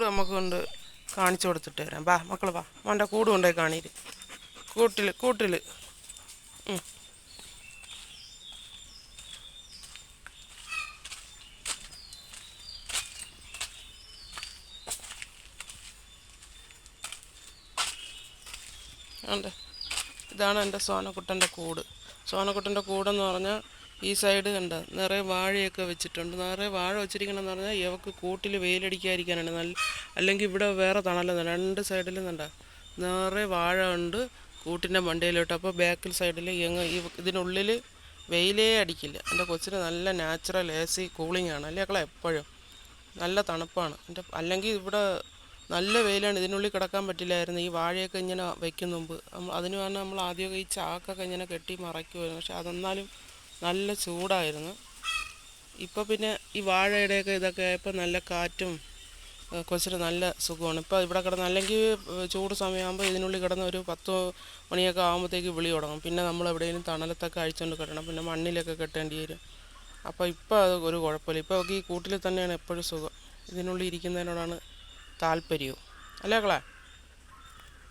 നമുക്ക് കൊണ്ട് കാണിച്ചു കൊടുത്തിട്ട് വരാം. വാ മക്കൾ വാ, മോൻ്റെ കൂട് കൊണ്ടുപോയി കാണിയിട്ട്. കൂട്ടിൽ ഉണ്ട്. ഇതാണ് എൻ്റെ സോനക്കുട്ടൻ്റെ കൂട്. സോനക്കുട്ടൻ്റെ കൂടെന്ന് പറഞ്ഞാൽ ഈ സൈഡ് കണ്ട നിറയെ വാഴയൊക്കെ വെച്ചിട്ടുണ്ട്. നിറയെ വാഴ വെച്ചിരിക്കണമെന്ന് പറഞ്ഞാൽ ഇവക്ക് കൂട്ടിൽ വെയിലടിക്കാതിരിക്കാനാണ്. അല്ലെങ്കിൽ ഇവിടെ വേറെ തണലൊന്നും രണ്ട് സൈഡിലും കണ്ട നിറയെ വാഴ ഉണ്ട് കൂട്ടിൻ്റെ മണ്ടയിലോട്ട്. അപ്പോൾ ബാക്കിൽ സൈഡിൽ ഇതിനുള്ളിൽ വെയിലേ അടിക്കില്ല. എൻ്റെ കൊച്ചിന് നല്ല നാച്ചുറൽ AC കൂളിംഗ് ആണ് അല്ലേ മക്കളെ? എപ്പോഴും നല്ല തണുപ്പാണ്. അല്ലെങ്കിൽ ഇവിടെ നല്ല വെയിലാണ്, ഇതിനുള്ളിൽ കിടക്കാൻ പറ്റില്ലായിരുന്നു. ഈ വാഴയൊക്കെ ഇങ്ങനെ വയ്ക്കും മുമ്പ് അതിന് പറഞ്ഞാൽ നമ്മൾ ആദ്യമൊക്കെ ഈ ചാക്കൊക്കെ ഇങ്ങനെ കെട്ടി മറയ്ക്കുമായിരുന്നു. പക്ഷെ അതെന്നാലും നല്ല ചൂടായിരുന്നു. ഇപ്പോൾ പിന്നെ ഈ വാഴയുടെയൊക്കെ ഇതൊക്കെ ആയപ്പോൾ നല്ല കാറ്റും കൊച്ചിന് നല്ല സുഖമാണ്. ഇപ്പോൾ ഇവിടെ കിടന്ന് അല്ലെങ്കിൽ ചൂട് സമയമാകുമ്പോൾ ഇതിനുള്ളിൽ കിടന്ന് ഒരു 10 മണിയൊക്കെ ആകുമ്പോഴത്തേക്ക് വിളി തുടങ്ങും. പിന്നെ നമ്മൾ എവിടെയെങ്കിലും തണലത്തൊക്കെ അഴിച്ചുകൊണ്ട് കെട്ടണം, പിന്നെ മണ്ണിലൊക്കെ കെട്ടേണ്ടി വരും. അപ്പോൾ ഇപ്പോൾ അത് ഒരു കുഴപ്പമില്ല. ഇപ്പോൾ ഈ കൂട്ടിൽ തന്നെയാണ് എപ്പോഴും സുഖം. ഇതിനുള്ളിൽ ഇരിക്കുന്നതിനോടാണ് താല്പര്യവും അല്ലേ മക്കളെ?